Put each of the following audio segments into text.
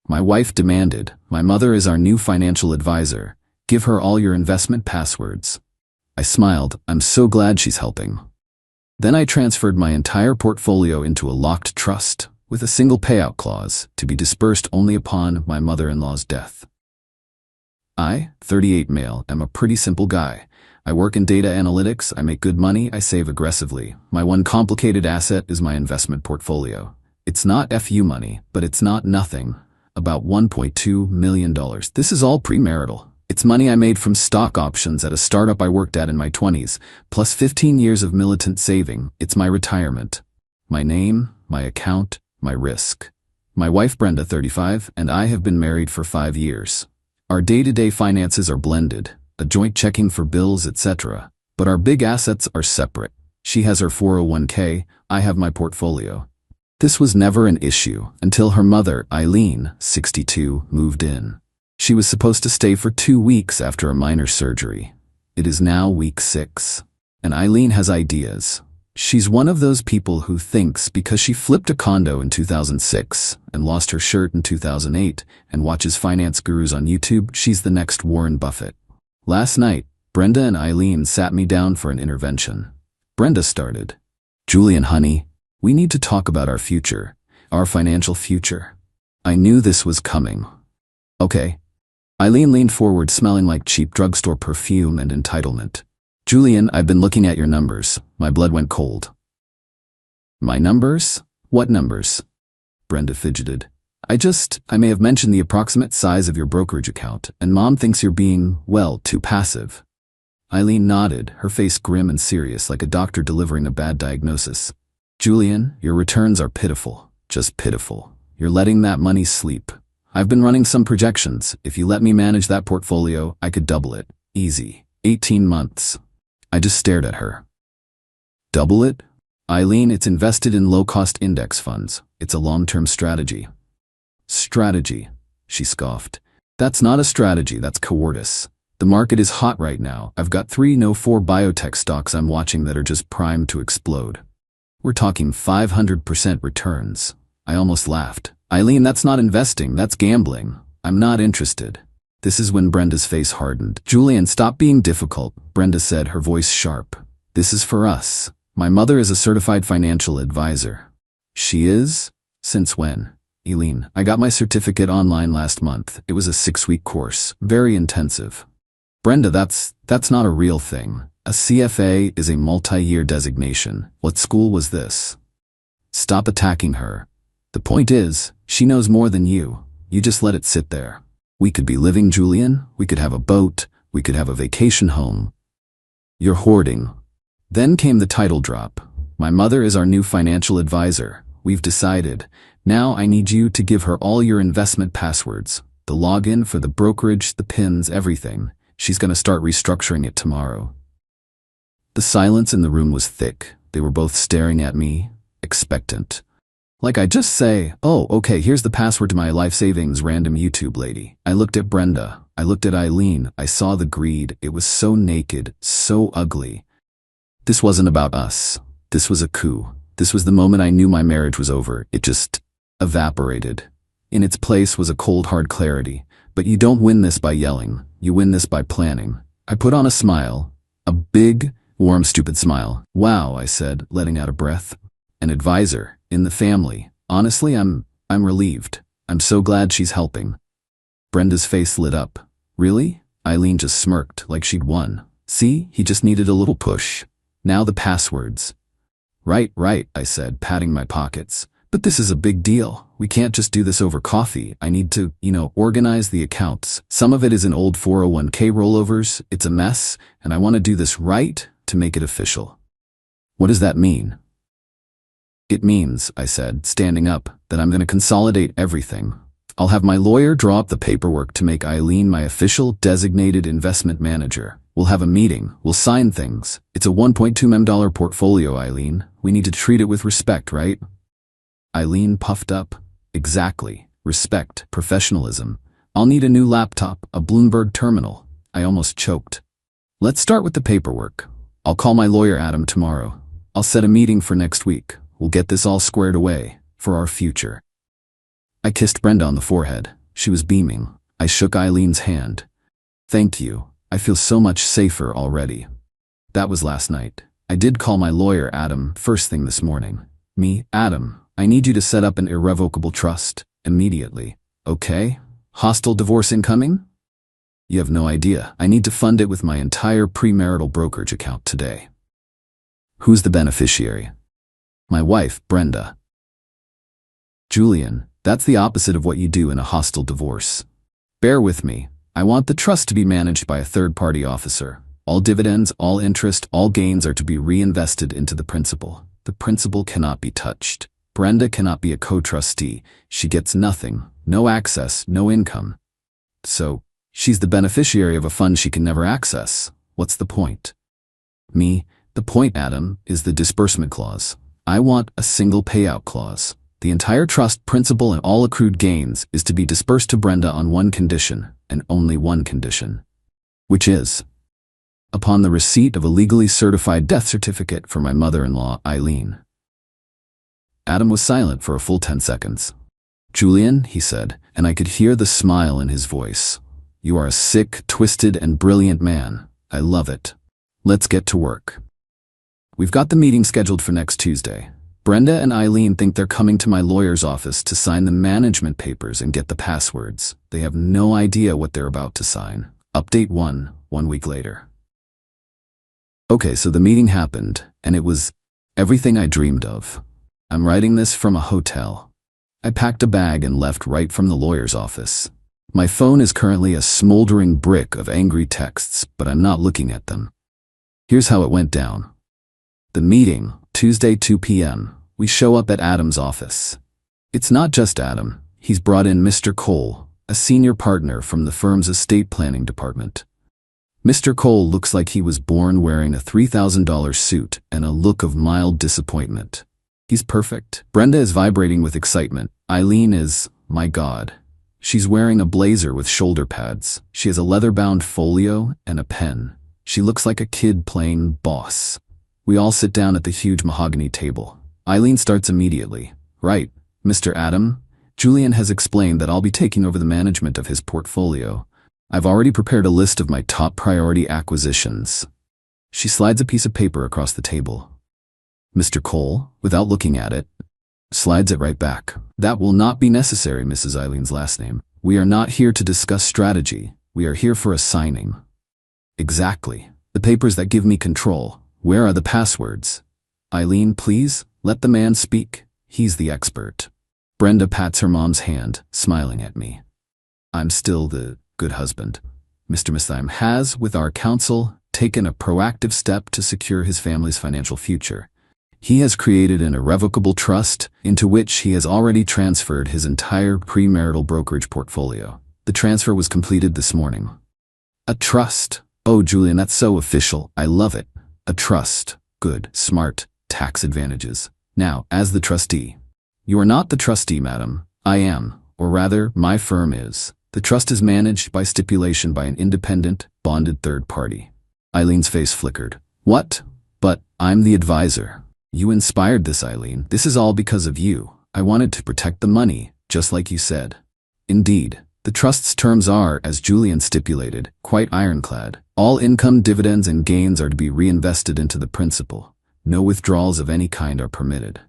My wife demanded, "My mother is our new financial advisor. Give her all your investment passwords." I smiled. I'm so glad she's helping. Then I transferred my entire portfolio into a locked trust, with a single payout clause, to be dispersed only upon my mother-in-law's death. I, 38 male, am a pretty simple guy. I work in data analytics, I make good money, I save aggressively. My one complicated asset is my investment portfolio. It's not FU money, but it's not nothing. About $1.2 million. This is all premarital. It's money I made from stock options at a startup I worked at in my 20s, plus 15 years of militant saving. It's my retirement. My name, my account, my risk. My wife Brenda, 35, and I have been married for 5 years. Our day-to-day finances are blended, a joint checking for bills, etc. But our big assets are separate. She has her 401k, I have my portfolio. This was never an issue until her mother, Eileen, 62, moved in. She was supposed to stay for 2 weeks after a minor surgery. It is now week 6. And Eileen has ideas. She's one of those people who thinks because she flipped a condo in 2006 and lost her shirt in 2008 and watches finance gurus on YouTube, she's the next Warren Buffett. Last night, Brenda and Eileen sat me down for an intervention. Brenda started, "Julian, honey, we need to talk about our future, our financial future." I knew this was coming. "Okay." Eileen leaned forward, smelling like cheap drugstore perfume and entitlement. "Julian, I've been looking at your numbers." My blood went cold. "My numbers? What numbers?" Brenda fidgeted. I may have mentioned the approximate size of your brokerage account, and Mom thinks you're being, well, too passive." Eileen nodded, her face grim and serious like a doctor delivering a bad diagnosis. "Julian, your returns are pitiful, just pitiful. You're letting that money sleep. I've been running some projections. If you let me manage that portfolio, I could double it. Easy. 18 months. I just stared at her. "Double it?" "Eileen, it's invested in low-cost index funds. It's a long-term strategy." "Strategy," she scoffed. "That's not a strategy, that's cowardice. The market is hot right now. I've got 3 no-4 biotech stocks I'm watching that are just primed to explode. We're talking 500% returns." I almost laughed. "Eileen, that's not investing, that's gambling. I'm not interested." This is when Brenda's face hardened. "Julian, stop being difficult," Brenda said, her voice sharp. "This is for us. My mother is a certified financial advisor." "She is? Since when?" "Eileen, I got my certificate online last month. It was a 6-week course, very intensive." "Brenda, that's not a real thing. A CFA is a multi-year designation. What school was this?" "Stop attacking her. The point is, she knows more than you. You just let it sit there. We could be living, Julian. We could have a boat. We could have a vacation home. You're hoarding." Then came the title drop. "My mother is our new financial advisor. We've decided. Now I need you to give her all your investment passwords. The login for the brokerage, the pins, everything. She's going to start restructuring it tomorrow." The silence in the room was thick. They were both staring at me, expectant. Like I just say, "Oh, okay, here's the password to my life savings random YouTube lady." I looked at Brenda. I looked at Eileen. I saw the greed. It was so naked, so ugly. This wasn't about us. This was a coup. This was the moment I knew my marriage was over. It just evaporated. In its place was a cold, hard clarity. But you don't win this by yelling. You win this by planning. I put on a smile. A big, warm, stupid smile. "Wow," I said, letting out a breath. "An advisor. In the family. Honestly, I'm relieved. I'm so glad she's helping." Brenda's face lit up. "Really?" Eileen just smirked, like she'd won. "See, he just needed a little push. Now the passwords." Right, I said, patting my pockets. "But this is a big deal. We can't just do this over coffee. I need to, organize the accounts. Some of it is in old 401k rollovers. It's a mess, and I want to do this right to make it official." "What does that mean?" "It means," I said, standing up, "that I'm going to consolidate everything. I'll have my lawyer draw up the paperwork to make Eileen my official designated investment manager. We'll have a meeting. We'll sign things. It's a $1.2 million portfolio, Eileen. We need to treat it with respect, right?" Eileen puffed up. "Exactly. Respect. Professionalism. I'll need a new laptop, a Bloomberg terminal." I almost choked. "Let's start with the paperwork. I'll call my lawyer Adam tomorrow. I'll set a meeting for next week. We'll get this all squared away, for our future." I kissed Brenda on the forehead. She was beaming. I shook Eileen's hand. Thank you. I feel so much safer already. That was last night. I did call my lawyer, Adam, first thing this morning. Adam, I need you to set up an irrevocable trust. Immediately. Okay? Hostile divorce incoming? You have no idea. I need to fund it with my entire premarital brokerage account today. Who's the beneficiary? My wife, Brenda. Julian, that's the opposite of what you do in a hostile divorce. Bear with me. I want the trust to be managed by a third-party officer. All dividends, all interest, all gains are to be reinvested into the principal. The principal cannot be touched. Brenda cannot be a co-trustee. She gets nothing, no access, no income. So, she's the beneficiary of a fund she can never access. What's the point? The point, Adam, is the disbursement clause. I want a single payout clause. The entire trust principal and all accrued gains is to be dispersed to Brenda on one condition, and only one condition. Which is, upon the receipt of a legally certified death certificate for my mother-in-law, Eileen. Adam was silent for a full 10 seconds. Julian, he said, and I could hear the smile in his voice. You are a sick, twisted, and brilliant man. I love it. Let's get to work. We've got the meeting scheduled for next Tuesday. Brenda and Eileen think they're coming to my lawyer's office to sign the management papers and get the passwords. They have no idea what they're about to sign. Update 1 week later. Okay, so the meeting happened, and it was everything I dreamed of. I'm writing this from a hotel. I packed a bag and left right from the lawyer's office. My phone is currently a smoldering brick of angry texts, but I'm not looking at them. Here's how it went down. The meeting, Tuesday 2 p.m. We show up at Adam's office. It's not just Adam. He's brought in Mr. Cole, a senior partner from the firm's estate planning department. Mr. Cole looks like he was born wearing a $3,000 suit and a look of mild disappointment. He's perfect. Brenda is vibrating with excitement. Eileen is, my God. She's wearing a blazer with shoulder pads. She has a leather-bound folio and a pen. She looks like a kid playing boss. We all sit down at the huge mahogany table. Eileen starts immediately. Right, Mr. Adam? Julian has explained that I'll be taking over the management of his portfolio. I've already prepared a list of my top priority acquisitions. She slides a piece of paper across the table. Mr. Cole, without looking at it, slides it right back. That will not be necessary, Mrs. Eileen's last name. We are not here to discuss strategy. We are here for a signing. Exactly. The papers that give me control. Where are the passwords? Eileen, please, let the man speak. He's the expert. Brenda pats her mom's hand, smiling at me. I'm still the good husband. Mr. Mithheim has, with our counsel, taken a proactive step to secure his family's financial future. He has created an irrevocable trust into which he has already transferred his entire premarital brokerage portfolio. The transfer was completed this morning. A trust. Oh, Julian, that's so official. I love it. A trust. Good, smart, tax advantages. Now, as the trustee. You are not the trustee, madam. I am, or rather, my firm is. The trust is managed by stipulation by an independent, bonded third party. Eileen's face flickered. What? But I'm the advisor. You inspired this, Eileen. This is all because of you. I wanted to protect the money, just like you said. Indeed, the trust's terms are, as Julian stipulated, quite ironclad. All income, dividends, and gains are to be reinvested into the principal. No withdrawals of any kind are permitted.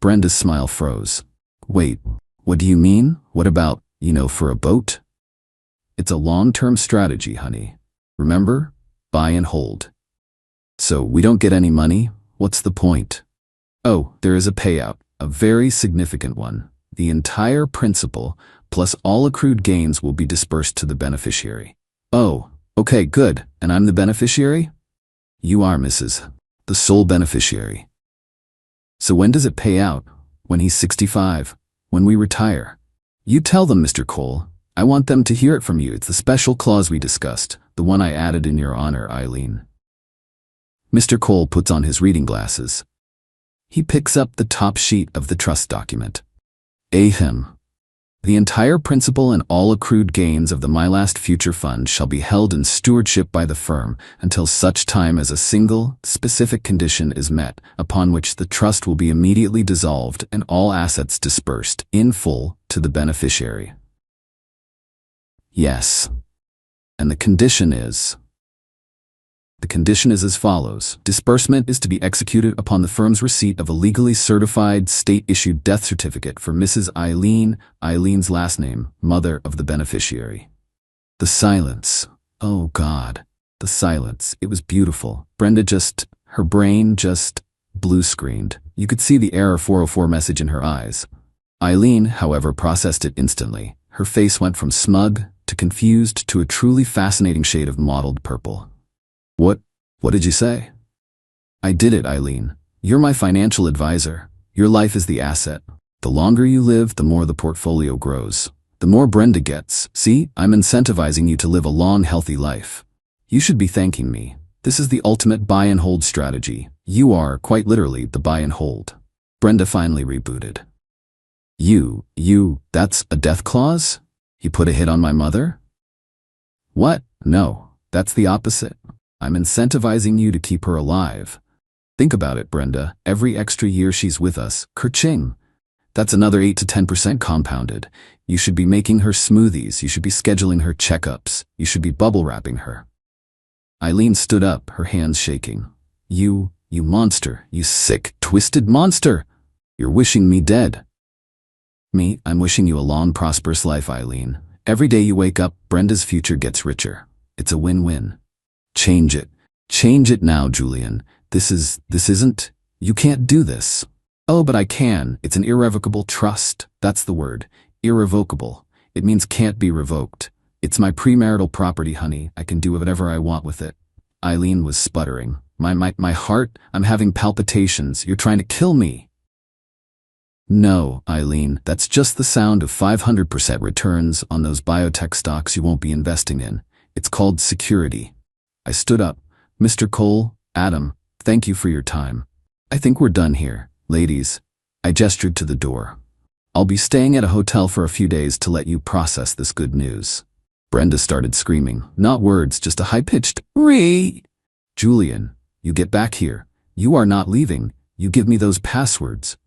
Brenda's smile froze. Wait, what do you mean? What about, for a boat? It's a long-term strategy, honey. Remember? Buy and hold. So we don't get any money? What's the point? Oh, there is a payout, a very significant one. The entire principal, plus all accrued gains, will be dispersed to the beneficiary. Oh, okay, good. And I'm the beneficiary? You are, Mrs. The sole beneficiary. So when does it pay out? When he's 65? When we retire? You tell them, Mr. Cole. I want them to hear it from you. It's the special clause we discussed, the one I added in your honor, Eileen. Mr. Cole puts on his reading glasses. He picks up the top sheet of the trust document. Ahem. The entire principal and all accrued gains of the My Last Future Fund shall be held in stewardship by the firm until such time as a single, specific condition is met, upon which the trust will be immediately dissolved and all assets dispersed, in full, to the beneficiary. Yes. And the condition is... The condition is as follows. Disbursement is to be executed upon the firm's receipt of a legally certified, state-issued death certificate for Mrs. Eileen, Eileen's last name, mother of the beneficiary. The silence. Oh God. The silence. It was beautiful. Her brain just blue-screened. You could see the error 404 message in her eyes. Eileen, however, processed it instantly. Her face went from smug to confused to a truly fascinating shade of mottled purple. What did you say? I did it, Eileen. You're my financial advisor. Your life is the asset. The longer you live, the more the portfolio grows. The more Brenda gets. See, I'm incentivizing you to live a long, healthy life. You should be thanking me. This is the ultimate buy and hold strategy. You are, quite literally, the buy and hold. Brenda finally rebooted. That's a death clause? You put a hit on my mother? What? No, that's the opposite. I'm incentivizing you to keep her alive. Think about it, Brenda. Every extra year she's with us, kerching. That's another 8 to 10% compounded. You should be making her smoothies. You should be scheduling her checkups. You should be bubble wrapping her. Eileen stood up, her hands shaking. You monster. You sick, twisted monster. You're wishing me dead. Me, I'm wishing you a long, prosperous life, Eileen. Every day you wake up, Brenda's future gets richer. It's a win-win. Change it. Change it now, Julian. This isn't... You can't do this. Oh, but I can. It's an irrevocable trust. That's the word. Irrevocable. It means can't be revoked. It's my premarital property, honey. I can do whatever I want with it. Eileen was sputtering. My heart, I'm having palpitations. You're trying to kill me. No, Eileen, that's just the sound of 500% returns on those biotech stocks you won't be investing in. It's called security. I stood up. Mr. Cole, Adam, thank you for your time. I think we're done here, ladies. I gestured to the door. I'll be staying at a hotel for a few days to let you process this good news. Brenda started screaming. Not words, just a high-pitched, "Ree!" Julian, you get back here. You are not leaving. You give me those passwords.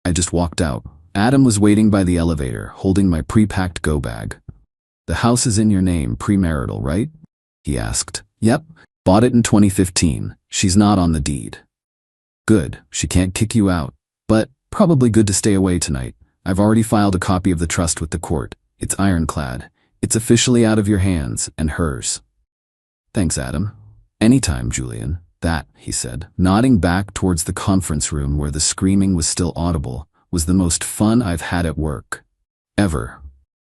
I just walked out. Adam was waiting by the elevator, holding my pre-packed go bag. The house is in your name, premarital, right? He asked. Yep, bought it in 2015. She's not on the deed. Good, she can't kick you out. But probably good to stay away tonight. I've already filed a copy of the trust with the court. It's ironclad. It's officially out of your hands and hers. Thanks, Adam. Anytime, Julian. That, he said, nodding back towards the conference room where the screaming was still audible, was the most fun I've had at work. Ever.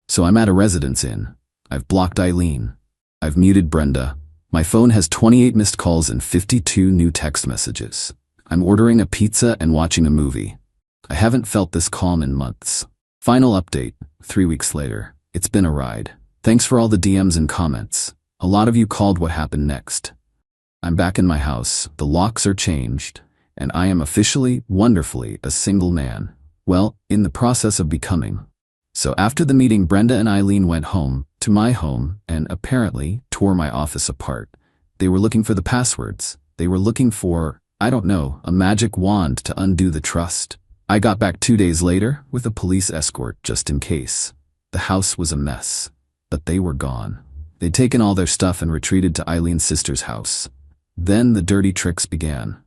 So I'm at a residence inn. I've blocked Eileen. I've muted Brenda. My phone has 28 missed calls and 52 new text messages. I'm ordering a pizza and watching a movie. I haven't felt this calm in months. Final update, 3 weeks later. It's been a ride. Thanks for all the DMs and comments. A lot of you called what happened next. I'm back in my house, the locks are changed, and I am officially, wonderfully, a single man. Well, in the process of becoming. So after the meeting, Brenda and Eileen went home, to my home, and apparently tore my office apart. They were looking for the passwords. They were looking for, I don't know, a magic wand to undo the trust. I got back 2 days later with a police escort just in case. The house was a mess, but they were gone. They'd taken all their stuff and retreated to Eileen's sister's house. Then the dirty tricks began.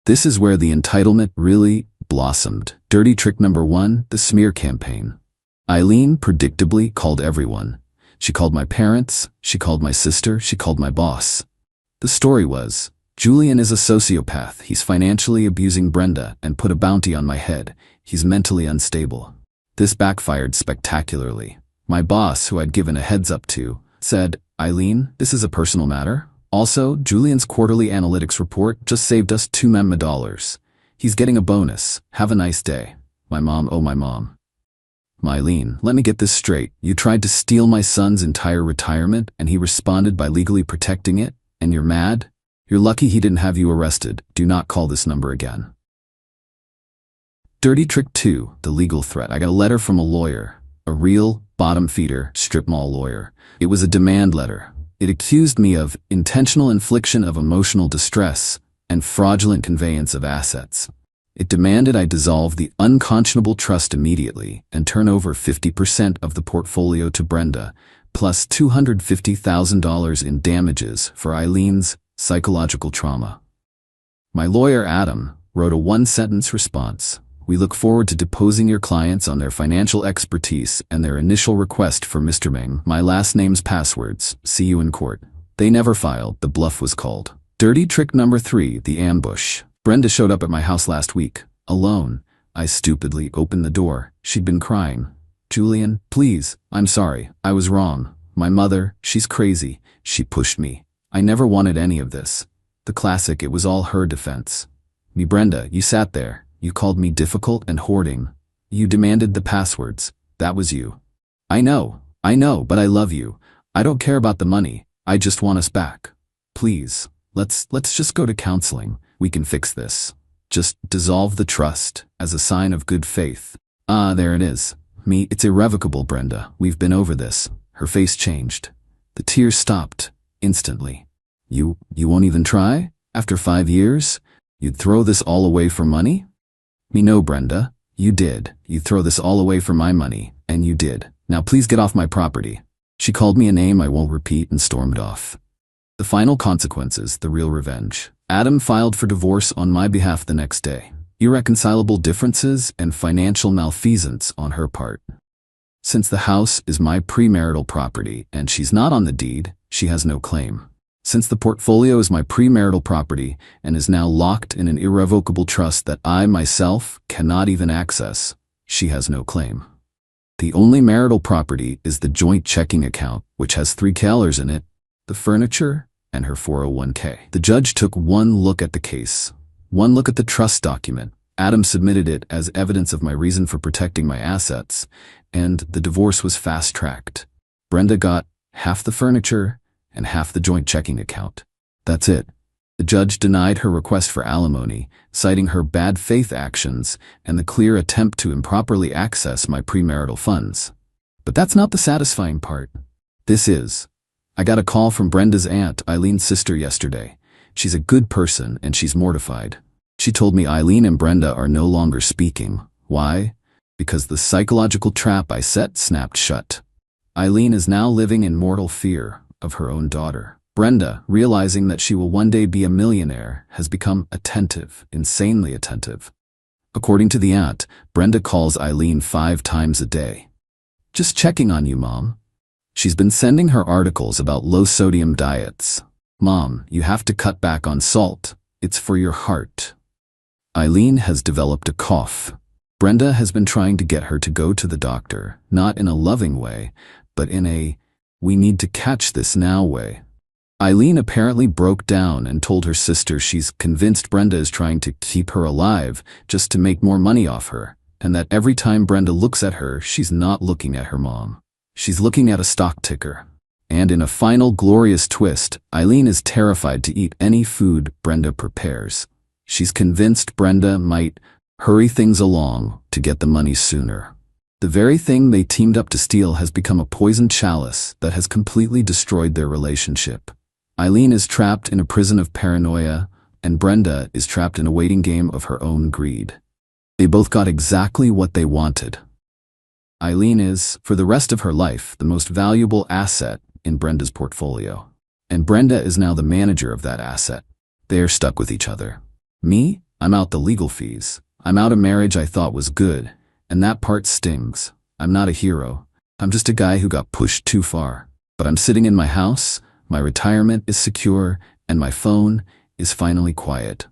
This is where the entitlement really blossomed. Dirty trick number 1, the smear campaign. Eileen predictably called everyone. She called my parents, she called my sister, she called my boss. The story was, Julian is a sociopath. He's financially abusing Brenda and put a bounty on my head. He's mentally unstable. This backfired spectacularly. My boss, who I'd given a heads up to, said, Eileen, this is a personal matter. Also, Julian's quarterly analytics report just saved us $2 million. He's getting a bonus. Have a nice day. My mom, oh my mom. Eileen, let me get this straight. You tried to steal my son's entire retirement and he responded by legally protecting it, and you're mad? You're lucky he didn't have you arrested. Do not call this number again. Dirty trick 2, the legal threat. I got a letter from a lawyer. A real, bottom-feeder, strip mall lawyer. It was a demand letter. It accused me of intentional infliction of emotional distress and fraudulent conveyance of assets. It demanded I dissolve the unconscionable trust immediately and turn over 50% of the portfolio to Brenda, plus $250,000 in damages for Eileen's psychological trauma. My lawyer, Adam, wrote a one-sentence response. We look forward to deposing your clients on their financial expertise and their initial request for Mr. Ming, my last name's passwords. See you in court. They never filed. The bluff was called. Dirty trick number 3, the ambush. Brenda showed up at my house last week, alone. I stupidly opened the door. She'd been crying. Julian, please, I'm sorry. I was wrong. My mother, she's crazy. She pushed me. I never wanted any of this. The classic, it was all her defense. Me, Brenda, you sat there. You called me difficult and hoarding. You demanded the passwords. That was you. I know, but I love you. I don't care about the money. I just want us back. Please, let's just go to counseling. We can fix this. Just dissolve the trust as a sign of good faith. Ah, there it is. Me, it's irrevocable, Brenda. We've been over this. Her face changed. The tears stopped instantly. You won't even try? After 5 years? You'd throw this all away for money? Me, no, Brenda. You did. You'd throw this all away for my money, and you did. Now please get off my property. She called me a name I won't repeat and stormed off. The final consequences, the real revenge. Adam filed for divorce on my behalf the next day. Irreconcilable differences and financial malfeasance on her part. Since the house is my premarital property and she's not on the deed, she has no claim. Since the portfolio is my premarital property and is now locked in an irrevocable trust that I myself cannot even access, she has no claim. The only marital property is the joint checking account, which has 3 colors in it, the furniture, and her 401k. The judge took one look at the case, one look at the trust document. Adam submitted it as evidence of my reason for protecting my assets, and the divorce was fast-tracked. Brenda got half the furniture and half the joint checking account. That's it. The judge denied her request for alimony, citing her bad faith actions and the clear attempt to improperly access my premarital funds. But that's not the satisfying part. This is. I got a call from Brenda's aunt, Eileen's sister, yesterday. She's a good person and she's mortified. She told me Eileen and Brenda are no longer speaking. Why? Because the psychological trap I set snapped shut. Eileen is now living in mortal fear of her own daughter. Brenda, realizing that she will one day be a millionaire, has become attentive, insanely attentive. According to the aunt, Brenda calls Eileen 5 times a day. Just checking on you, Mom. She's been sending her articles about low-sodium diets. Mom, you have to cut back on salt. It's for your heart. Eileen has developed a cough. Brenda has been trying to get her to go to the doctor, not in a loving way, but in a we need to catch this now way. Eileen apparently broke down and told her sister she's convinced Brenda is trying to keep her alive just to make more money off her, and that every time Brenda looks at her, she's not looking at her mom. She's looking at a stock ticker. And in a final glorious twist, Eileen is terrified to eat any food Brenda prepares. She's convinced Brenda might hurry things along to get the money sooner. The very thing they teamed up to steal has become a poisoned chalice that has completely destroyed their relationship. Eileen is trapped in a prison of paranoia, and Brenda is trapped in a waiting game of her own greed. They both got exactly what they wanted. Eileen is, for the rest of her life, the most valuable asset in Brenda's portfolio. And Brenda is now the manager of that asset. They are stuck with each other. Me? I'm out the legal fees. I'm out a marriage I thought was good, and that part stings. I'm not a hero. I'm just a guy who got pushed too far. But I'm sitting in my house, my retirement is secure, and my phone is finally quiet.